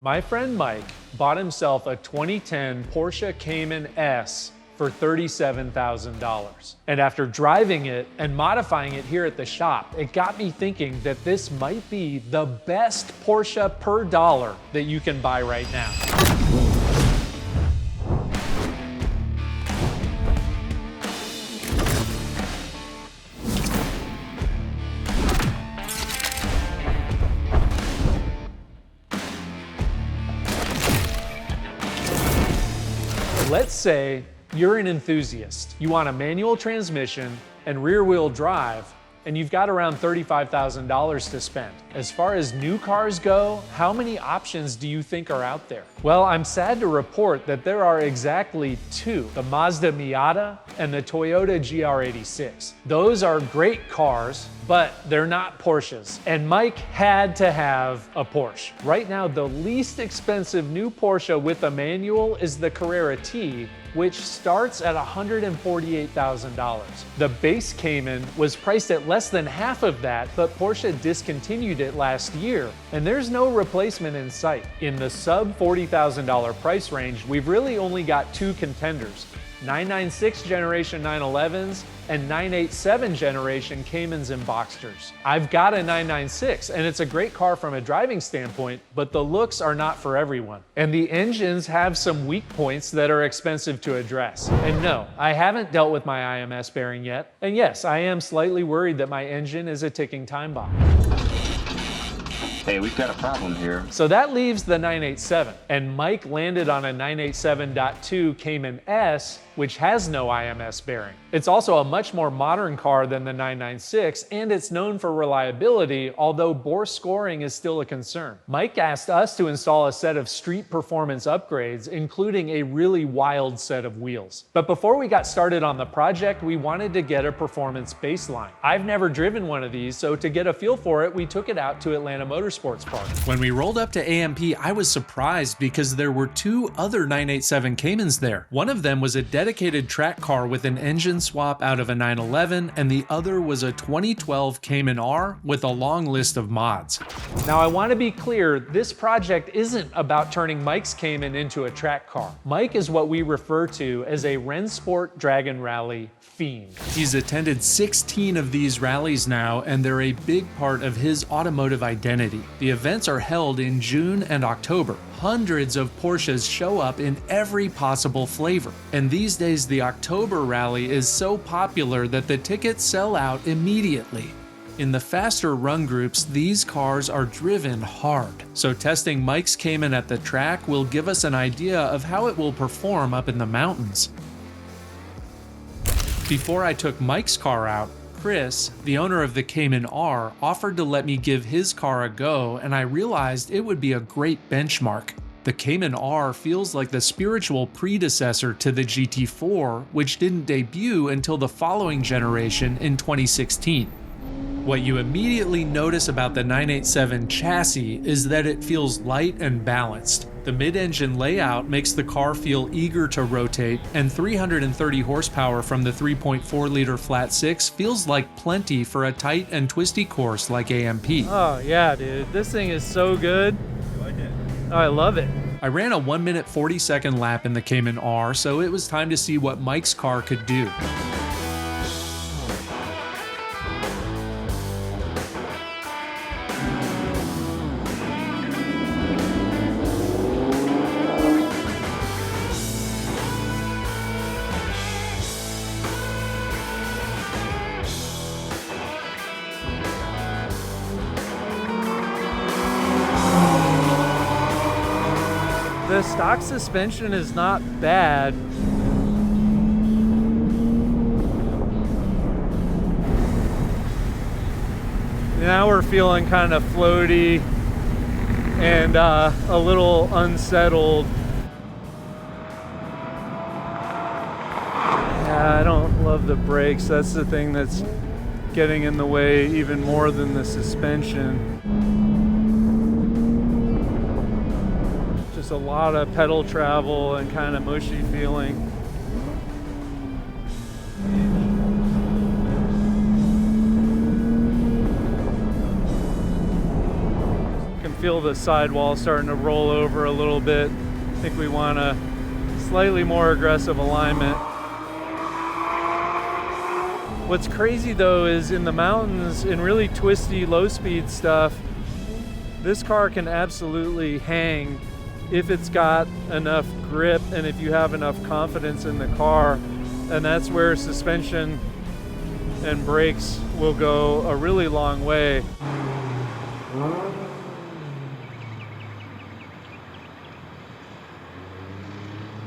My friend Mike bought himself a 2010 Porsche Cayman S for $37,000. And after driving it and modifying it here at the shop, it got me thinking that this might be the best Porsche per dollar that you can buy right now. Let's say you're an enthusiast. You want a manual transmission and rear-wheel drive, and you've got around $35,000 to spend. As far as new cars go, how many options do you think are out there? Well, I'm sad to report that there are exactly two, the Mazda Miata and the Toyota GR86. Those are great cars, but they're not Porsches. And Mike had to have a Porsche. Right now, the least expensive new Porsche with a manual is the Carrera T, which starts at $148,000. The base Cayman was priced at less than half of that, but Porsche discontinued it last year, and there's no replacement in sight. In the sub $40,000 price range, we've really only got two contenders: 996 generation 911s and 987 generation Caymans and Boxsters. I've got a 996, and it's a great car from a driving standpoint, but the looks are not for everyone. And the engines have some weak points that are expensive to address. And no, I haven't dealt with my IMS bearing yet. And yes, I am slightly worried that my engine is a ticking time bomb. Hey, we've got a problem here. So that leaves the 987, and Mike landed on a 987.2 Cayman S, which has no IMS bearing. It's also a much more modern car than the 996, and it's known for reliability, although bore scoring is still a concern. Mike asked us to install a set of street performance upgrades, including a really wild set of wheels. But before we got started on the project, we wanted to get a performance baseline. I've never driven one of these, so to get a feel for it, we took it out to Atlanta Motorsports Park. When we rolled up to AMP, I was surprised because there were two other 987 Caymans there. One of them was a dedicated track car with an engine swap out of a 911, and the other was a 2012 Cayman R with a long list of mods. Now, I want to be clear, this project isn't about turning Mike's Cayman into a track car. Mike is what we refer to as a Rennsport Dragon Rally fiend. He's attended 16 of these rallies now, and they're a big part of his automotive identity. The events are held in June and October. Hundreds of Porsches show up in every possible flavor. And these days, the October rally is so popular that the tickets sell out immediately. In the faster run groups, these cars are driven hard. So testing Mike's Cayman at the track will give us an idea of how it will perform up in the mountains. Before I took Mike's car out, Chris, the owner of the Cayman R, offered to let me give his car a go, and I realized it would be a great benchmark. The Cayman R feels like the spiritual predecessor to the GT4, which didn't debut until the following generation in 2016. What you immediately notice about the 987 chassis is that it feels light and balanced. The mid-engine layout makes the car feel eager to rotate, and 330 horsepower from the 3.4-liter flat six feels like plenty for a tight and twisty course like AMP. Oh yeah, dude, this thing is so good. You like it? Oh, I love it. I ran a 1 minute 40-second lap in the Cayman R, so it was time to see what Mike's car could do. The stock suspension is not bad. Now we're feeling kind of floaty and a little unsettled. Yeah, I don't love the brakes. That's the thing that's getting in the way even more than the suspension. Just a lot of pedal travel and kind of mushy feeling. feel the sidewall starting to roll over a little bit. I think we want a slightly more aggressive alignment. What's crazy though is in the mountains, in really twisty, low-speed stuff, this car can absolutely hang if it's got enough grip and if you have enough confidence in the car. And that's where suspension and brakes will go a really long way.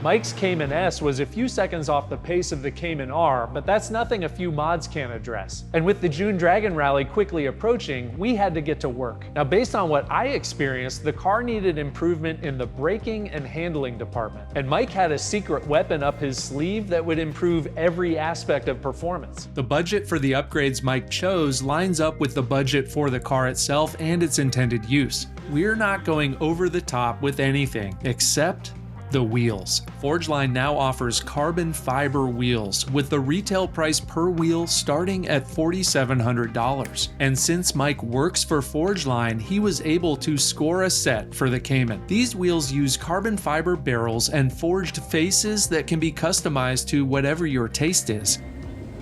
Mike's Cayman S was a few seconds off the pace of the Cayman R, but that's nothing a few mods can't address. And with the June Dragon Rally quickly approaching, we had to get to work. Now, based on what I experienced, the car needed improvement in the braking and handling department. And Mike had a secret weapon up his sleeve that would improve every aspect of performance. The budget for the upgrades Mike chose lines up with the budget for the car itself and its intended use. We're not going over the top with anything except the wheels. Forgeline now offers carbon fiber wheels with the retail price per wheel starting at $4,700. And since Mike works for Forgeline, he was able to score a set for the Cayman. These wheels use carbon fiber barrels and forged faces that can be customized to whatever your taste is.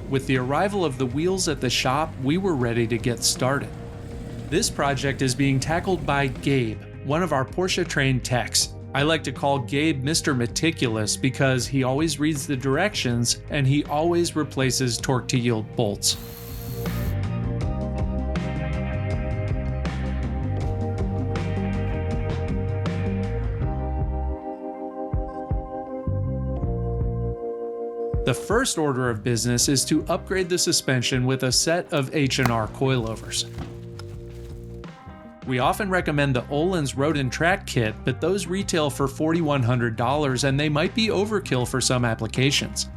With the arrival of the wheels at the shop, we were ready to get started. This project is being tackled by Gabe, one of our Porsche trained techs. I like to call Gabe Mr. Meticulous because he always reads the directions and he always replaces torque to yield bolts. The first order of business is to upgrade the suspension with a set of H&R coilovers. We often recommend the Öhlins Road and Track kit, but those retail for $4,100 and they might be overkill for some applications.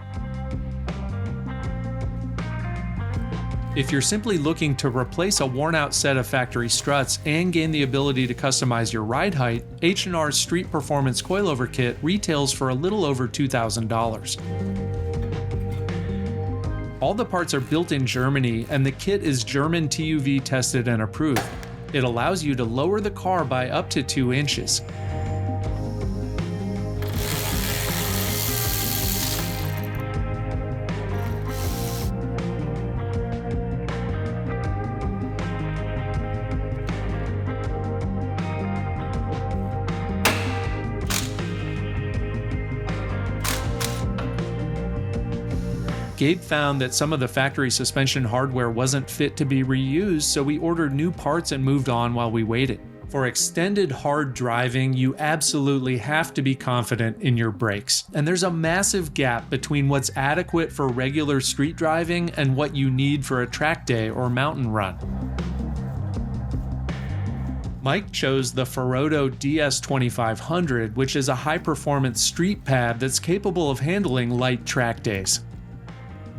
If you're simply looking to replace a worn-out set of factory struts and gain the ability to customize your ride height, H&R's Street Performance Coilover Kit retails for a little over $2,000. All the parts are built in Germany and the kit is German TÜV tested and approved. It allows you to lower the car by up to 2 inches. Gabe found that some of the factory suspension hardware wasn't fit to be reused, so we ordered new parts and moved on while we waited. For extended hard driving, you absolutely have to be confident in your brakes. And there's a massive gap between what's adequate for regular street driving and what you need for a track day or mountain run. Mike chose the Ferodo DS2500, which is a high-performance street pad that's capable of handling light track days.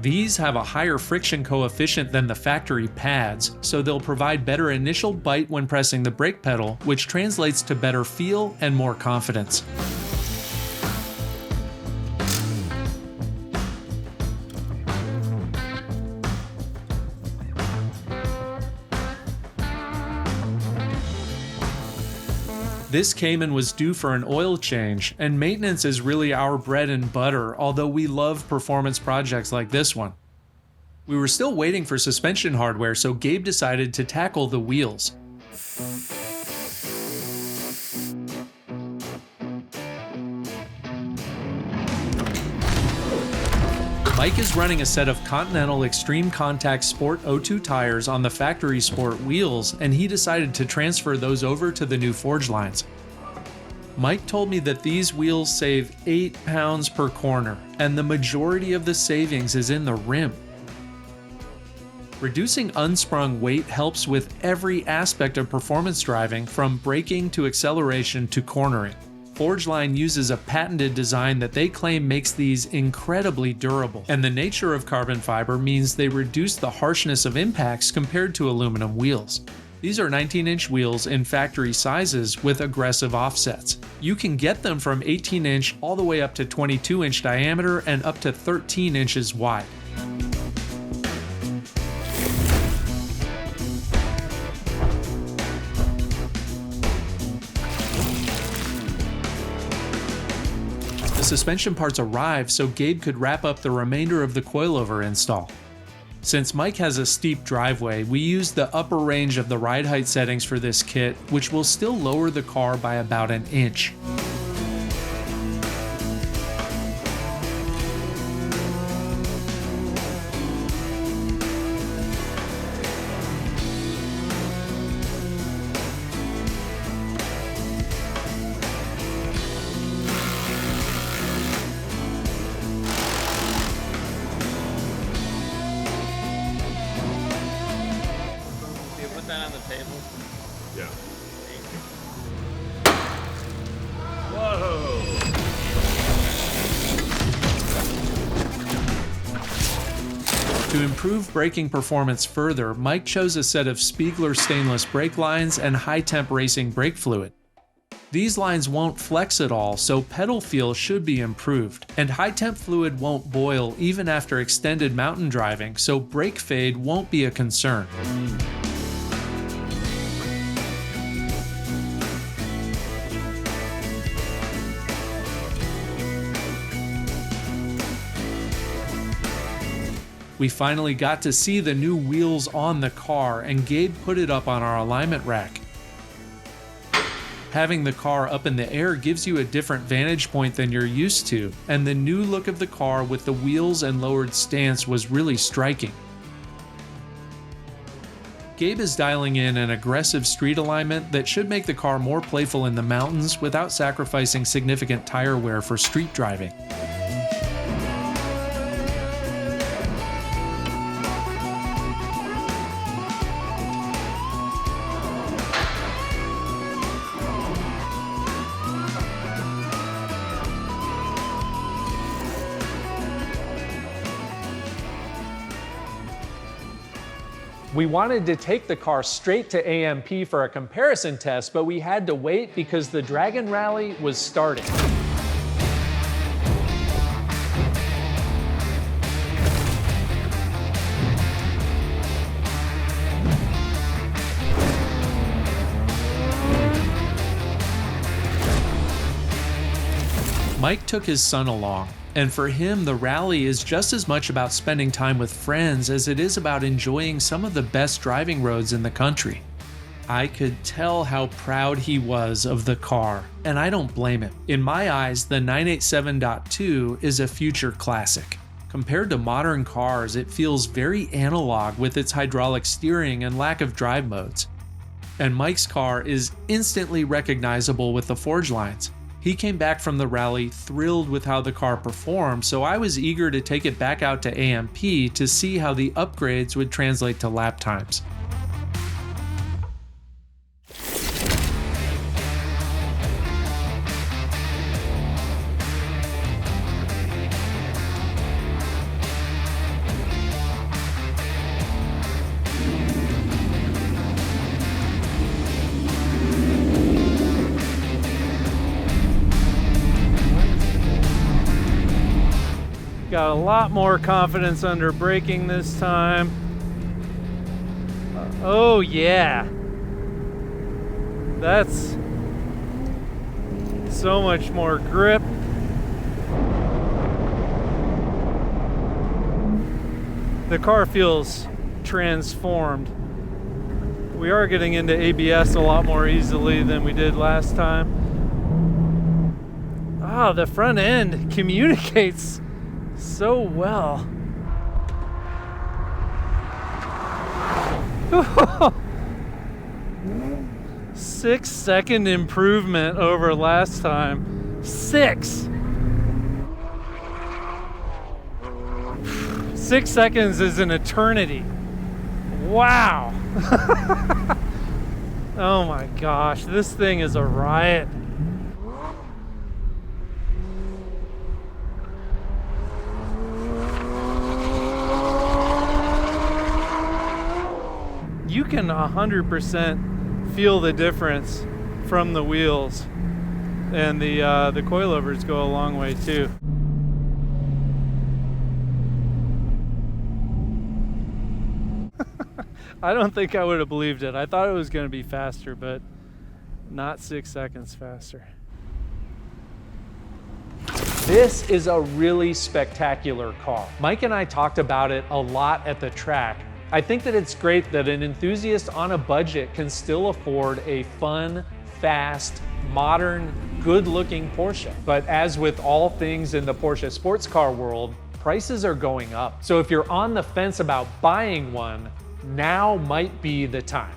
These have a higher friction coefficient than the factory pads, so they'll provide better initial bite when pressing the brake pedal, which translates to better feel and more confidence. This Cayman was due for an oil change, and maintenance is really our bread and butter, although we love performance projects like this one. We were still waiting for suspension hardware, so Gabe decided to tackle the wheels. Mike is running a set of Continental Extreme Contact Sport 02 tires on the factory sport wheels, and he decided to transfer those over to the new Forge lines. Mike told me that these wheels save 8 pounds per corner, and the majority of the savings is in the rim. Reducing unsprung weight helps with every aspect of performance driving, from braking to acceleration to cornering. Forgeline uses a patented design that they claim makes these incredibly durable, and the nature of carbon fiber means they reduce the harshness of impacts compared to aluminum wheels. These are 19-inch wheels in factory sizes with aggressive offsets. You can get them from 18-inch all the way up to 22-inch diameter and up to 13 inches wide. suspension parts arrived so Gabe could wrap up the remainder of the coilover install. Since Mike has a steep driveway, we used the upper range of the ride height settings for this kit, which will still lower the car by about an inch. On the table. Yeah. Whoa! To improve braking performance further, Mike chose a set of Spiegler stainless brake lines and high-temp racing brake fluid. These lines won't flex at all, so pedal feel should be improved, and high-temp fluid won't boil even after extended mountain driving, so brake fade won't be a concern. We finally got to see the new wheels on the car, and Gabe put it up on our alignment rack. Having the car up in the air gives you a different vantage point than you're used to, and the new look of the car with the wheels and lowered stance was really striking. Gabe is dialing in an aggressive street alignment that should make the car more playful in the mountains without sacrificing significant tire wear for street driving. We wanted to take the car straight to AMP for a comparison test, but we had to wait because the Dragon Rally was starting. Mike took his son along, and for him, the rally is just as much about spending time with friends as it is about enjoying some of the best driving roads in the country. I could tell how proud he was of the car, and I don't blame him. In my eyes, the 987.2 is a future classic. Compared to modern cars, it feels very analog with its hydraulic steering and lack of drive modes. And Mike's car is instantly recognizable with the forge lines. He came back from the rally thrilled with how the car performed, so I was eager to take it back out to AMP to see how the upgrades would translate to lap times. Got a lot more confidence under braking this time. Oh yeah. That's so much more grip. The car feels transformed. We are getting into ABS a lot more easily than we did last time. Ah, the front end communicates so well. 6 second improvement over last time. 6 seconds is an eternity. Wow. Oh my gosh, this thing is a riot. You can 100% feel the difference from the wheels, and the coilovers go a long way too. I don't think I would have believed it. I thought it was going to be faster, but not 6 seconds faster. This is a really spectacular car. Mike and I talked about it a lot at the track. I think that it's great that an enthusiast on a budget can still afford a fun, fast, modern, good-looking Porsche. But as with all things in the Porsche sports car world, prices are going up. So if you're on the fence about buying one, now might be the time.